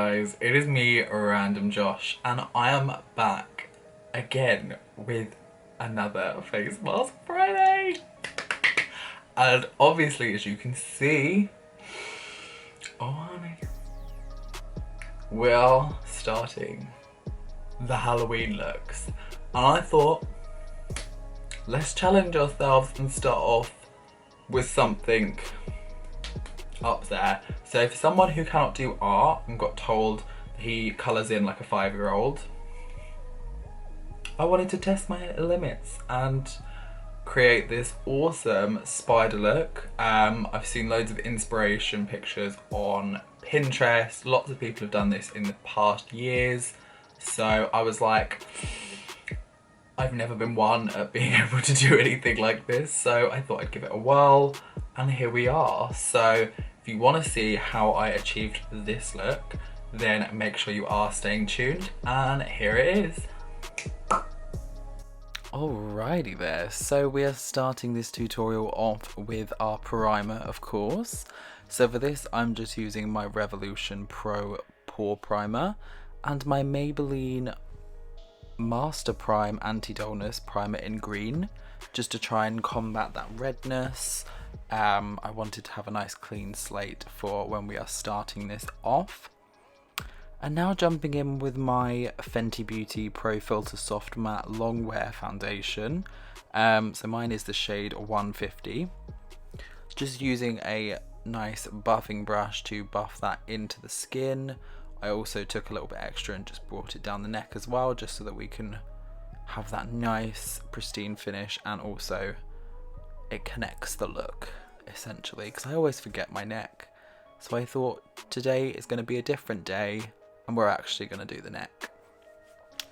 guys, it is me, RandomJosh, and I am back again with another face mask Friday. And obviously, as you can see, oh honey, we're starting the Halloween looks. And I thought, let's challenge ourselves and start off with something up there. So for someone who cannot do art and got told he colours in like a 5-year-old, I wanted to test my limits and create this awesome spider look. I've seen loads of inspiration pictures on Pinterest. Lots of people have done this in the past years. So I was like, I've never been one at being able to do anything like this. So I thought I'd give it a whirl, and here we are. So if you want to see how I achieved this look, then make sure you are staying tuned, and here it is. Alrighty there, so we are starting this tutorial off with our primer, of course. So for this, I'm just using my Revolution Pro Pore Primer and my Maybelline Master Prime Anti-Dullness Primer in green, just to try and combat that redness. I wanted to have a nice clean slate for when we are starting this off. And now jumping in with my Fenty Beauty Pro Filter Soft Matte Longwear Foundation. So mine is the shade 150. Just using a nice buffing brush to buff that into the skin. I also took a little bit extra and just brought it down the neck as well, just so that we can have that nice pristine finish, and also it connects the look essentially, because I always forget my neck. So I thought today is going to be a different day and we're actually going to do the neck.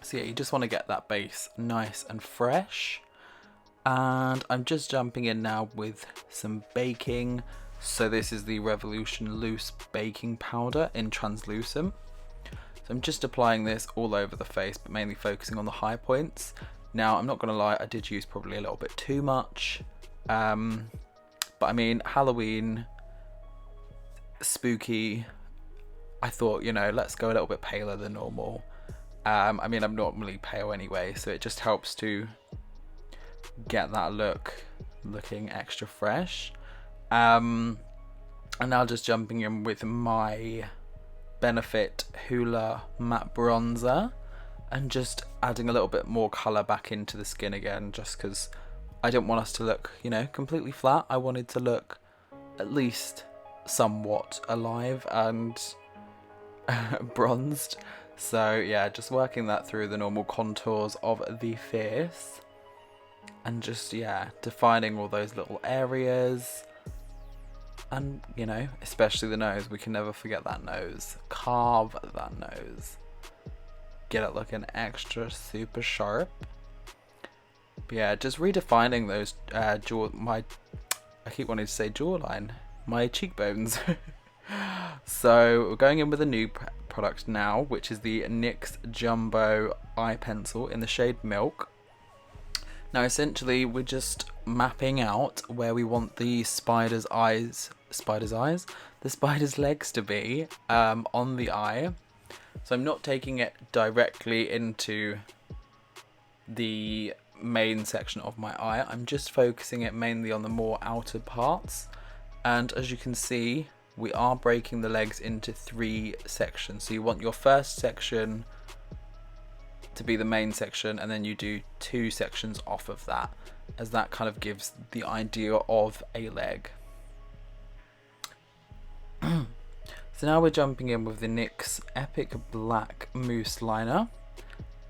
So yeah, you just want to get that base nice and fresh. And I'm just jumping in now with some baking. So this is the Revolution Loose Baking Powder in translucent. So I'm just applying this all over the face, but mainly focusing on the high points. Now, I'm not going to lie, I did use probably a little bit too much. But I mean, Halloween, spooky, I thought, you know, let's go a little bit paler than normal. I mean, I'm normally pale anyway, so it just helps to get that look looking extra fresh. And now just jumping in with my Benefit Hoola Matte Bronzer and just adding a little bit more colour back into the skin again, just because I didn't want us to look, you know, completely flat. I wanted to look at least somewhat alive and bronzed. So yeah, just working that through the normal contours of the face and just, yeah, defining all those little areas. And, you know, especially the nose. We can never forget that nose. Carve that nose. Get it looking extra super sharp. But yeah, just redefining those I keep wanting to say jawline. My cheekbones. So we're going in with a new product now, which is the NYX Jumbo Eye Pencil in the shade Milk. Now essentially we're just mapping out where we want the spider's legs to be on the eye. So I'm not taking it directly into the main section of my eye. I'm just focusing it mainly on the more outer parts. And as you can see, we are breaking the legs into 3 sections. So you want your first section to be the main section, and then you do 2 sections off of that, as that kind of gives the idea of a leg. So now we're jumping in with the NYX Epic Black Mousse Liner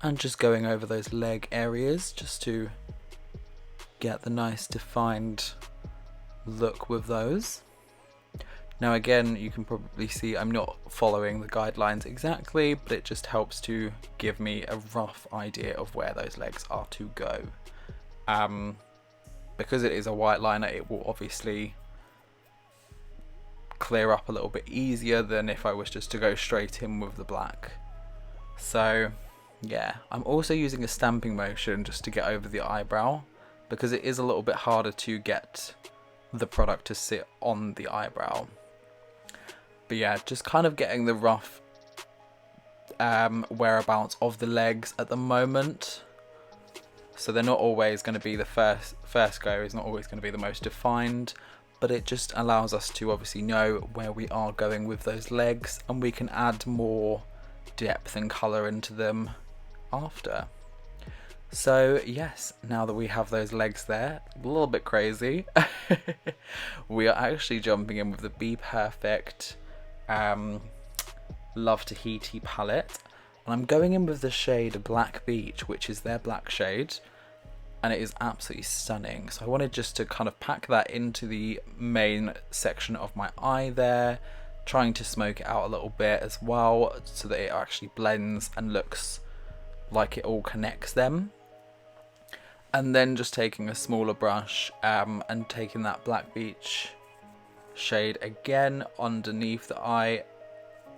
and just going over those leg areas just to get the nice defined look with those. Now again, you can probably see I'm not following the guidelines exactly, but it just helps to give me a rough idea of where those legs are to go. Because it is a white liner, it will obviously clear up a little bit easier than if I was just to go straight in with the black. So yeah, I'm also using a stamping motion just to get over the eyebrow, because it is a little bit harder to get the product to sit on the eyebrow. But yeah, just kind of getting the rough whereabouts of the legs at the moment. So they're not always going to be the first go is not always going to be the most defined, but it just allows us to obviously know where we are going with those legs, and we can add more depth and colour into them after. So yes, now that we have those legs there, a little bit crazy, we are actually jumping in with the Be Perfect Love Tahiti palette, and I'm going in with the shade Black Beach, which is their black shade, and it is absolutely stunning. So I wanted just to kind of pack that into the main section of my eye there, trying to smoke it out a little bit as well so that it actually blends and looks like it all connects them. And then just taking a smaller brush and taking that Black Beach shade again underneath the eye.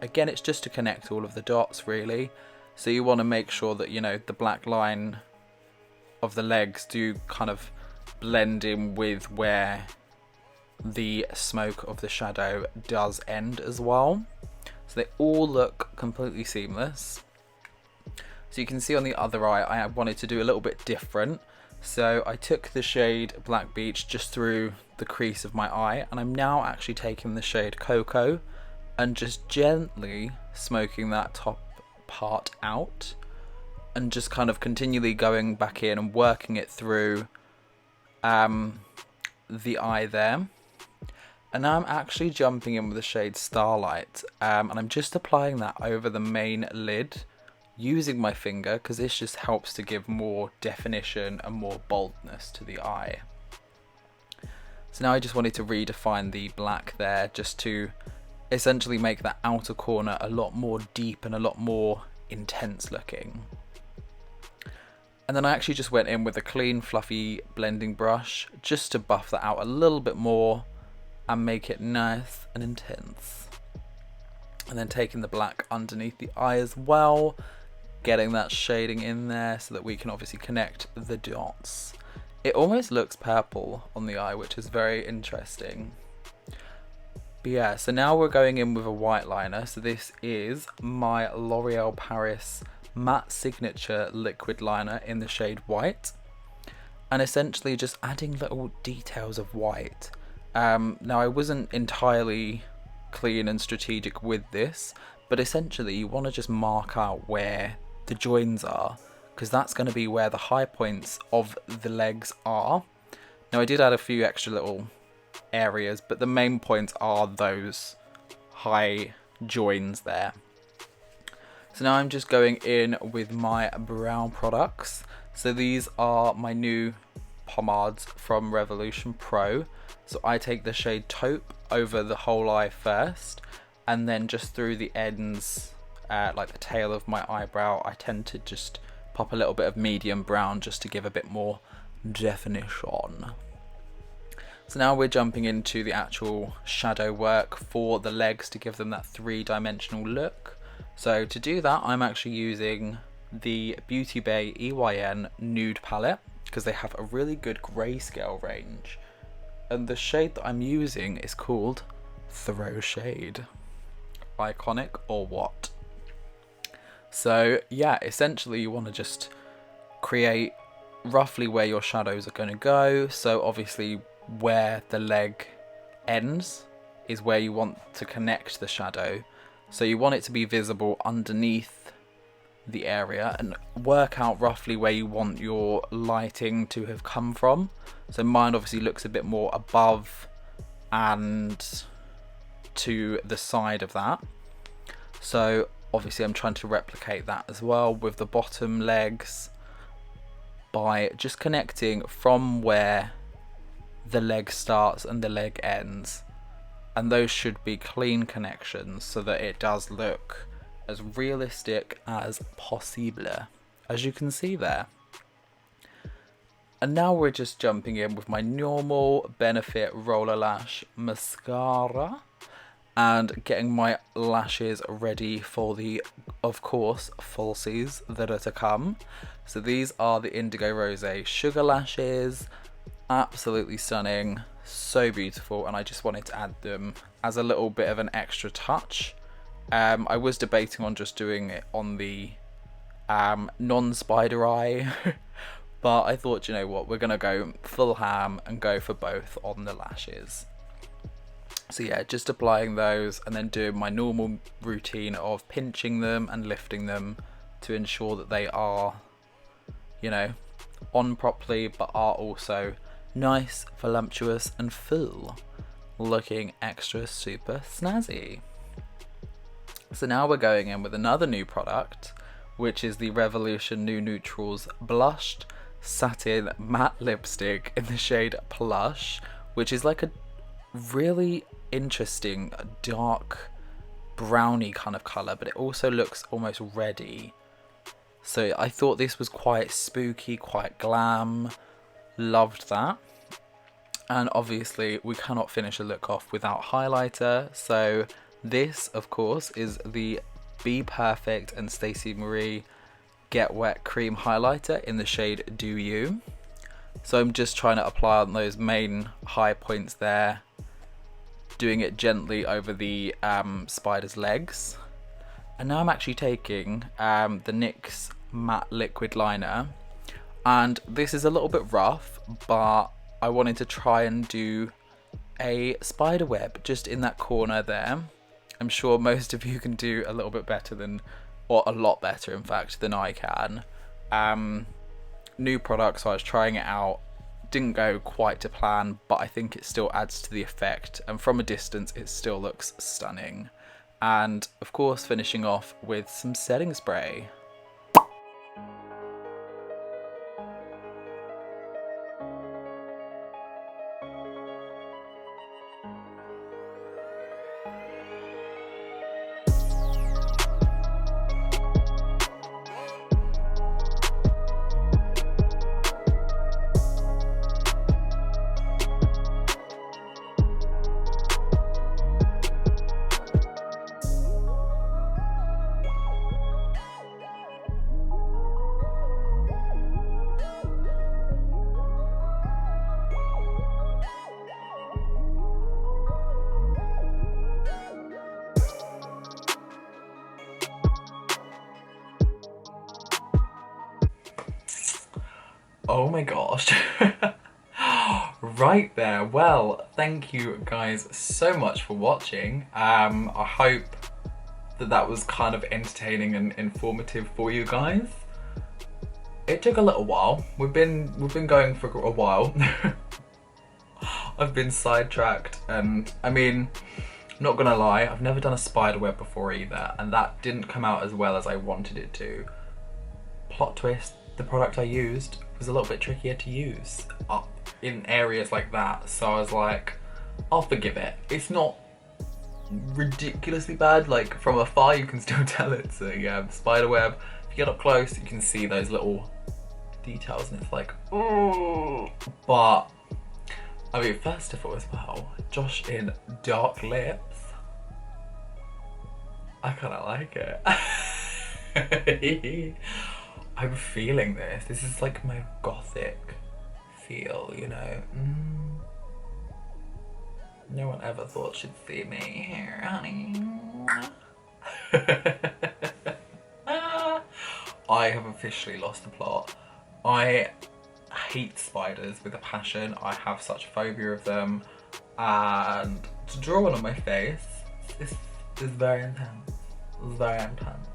Again, it's just to connect all of the dots really. So you want to make sure that, you know, the black line of the legs do kind of blend in with where the smoke of the shadow does end as well. So they all look completely seamless. So you can see on the other eye, I wanted to do a little bit different. So I took the shade Black Beach just through the crease of my eye, and I'm now actually taking the shade Cocoa and just gently smoking that top part out, and just kind of continually going back in and working it through the eye there. And now I'm actually jumping in with the shade Starlight, and I'm just applying that over the main lid using my finger, because this just helps to give more definition and more boldness to the eye. So now I just wanted to redefine the black there, just to essentially make that outer corner a lot more deep and a lot more intense looking. And then I actually just went in with a clean fluffy blending brush just to buff that out a little bit more and make it nice and intense. And then taking the black underneath the eye as well, getting that shading in there so that we can obviously connect the dots. It almost looks purple on the eye, which is very interesting. But yeah, so now we're going in with a white liner. So this is my L'Oreal Paris Matte Signature Liquid Liner in the shade White. And essentially just adding little details of white. Now I wasn't entirely clean and strategic with this, but essentially you want to just mark out where the joins are, because that's going to be where the high points of the legs are. Now I did add a few extra little areas, but the main points are those high joins there. So now I'm just going in with my brow products. So these are my new pomades from Revolution Pro. So I take the shade Taupe over the whole eye first, and then just through the ends, like the tail of my eyebrow, I tend to just pop a little bit of medium brown just to give a bit more definition. So now we're jumping into the actual shadow work for the legs to give them that three-dimensional look. So to do that, I'm actually using the Beauty Bay EYN Nude palette, because they have a really good grayscale range. And the shade that I'm using is called Throw Shade. Iconic or what? So yeah, essentially you want to just create roughly where your shadows are going to go. So obviously where the leg ends is where you want to connect the shadow. So you want it to be visible underneath the area, and work out roughly where you want your lighting to have come from. So mine obviously looks a bit more above and to the side of that. So obviously I'm trying to replicate that as well with the bottom legs by just connecting from where the leg starts and the leg ends. And those should be clean connections so that it does look as realistic as possible, as you can see there. And now we're just jumping in with my normal Benefit Roller Lash Mascara and getting my lashes ready for the, of course, falsies that are to come. So these are the Indigo Rose Sugar Lashes. Absolutely stunning, so beautiful, and I just wanted to add them as a little bit of an extra touch I was debating on just doing it on the non-spider eye, but I thought, you know what, we're gonna go full ham and go for both on the lashes. So yeah, just applying those and then doing my normal routine of pinching them and lifting them to ensure that they are, you know, on properly, but are also nice, voluptuous and full, looking extra super snazzy. So now we're going in with another new product, which is the Revolution New Neutrals Blushed Satin Matte Lipstick in the shade Plush, which is like a really interesting dark brownie kind of colour, but it also looks almost reddy. So I thought this was quite spooky, quite glam. Loved that. And obviously we cannot finish a look off without highlighter. So this, of course, is the Be Perfect and Stacey Marie Get Wet Cream Highlighter in the shade Do You. So I'm just trying to apply on those main high points there, doing it gently over the spider's legs. And now I'm actually taking the NYX Matte Liquid Liner, and this is a little bit rough, but I wanted to try and do a spider web just in that corner there. I'm sure most of you can do a little bit better than, or a lot better in fact, than I can. New product, so I was trying it out. Didn't go quite to plan, but I think it still adds to the effect, and from a distance it still looks stunning. And of course finishing off with some setting spray. Oh my gosh. Right there. Well, thank you guys so much for watching. I hope that that was kind of entertaining and informative for you guys. It took a little while. We've been going for a while. I've been sidetracked, and I mean, not gonna lie, I've never done a spider web before either, and that didn't come out as well as I wanted it to. Plot twist, the product I used was a little bit trickier to use up in areas like that, so I was like, I'll forgive it. It's not ridiculously bad, like from afar you can still tell it's a spider web. If you get up close you can see those little details and it's like, ooh. But I mean, first of all as well, Josh in dark lips. I kind of like it. I'm feeling this. This is like my gothic feel, you know. No one ever thought she'd see me here, honey. I have officially lost the plot. I hate spiders with a passion. I have such a phobia of them, and to draw one on my face is very intense. It's very intense.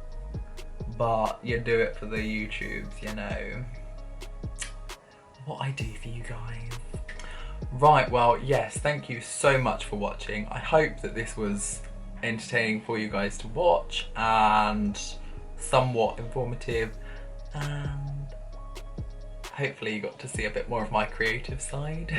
But you do it for the YouTubes, you know. What I do for you guys. Right, well, yes, thank you so much for watching. I hope that this was entertaining for you guys to watch and somewhat informative, and hopefully you got to see a bit more of my creative side.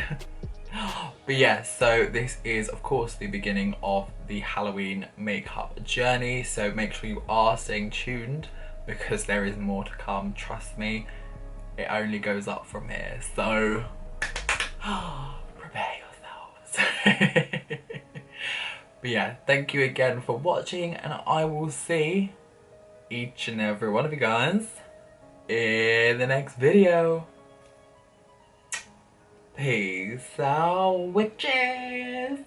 But yeah, so this is of course the beginning of the Halloween makeup journey, so make sure you are staying tuned because there is more to come, trust me. It only goes up from here, so prepare yourselves. But yeah, thank you again for watching, and I will see each and every one of you guys in the next video. Peace out, witches!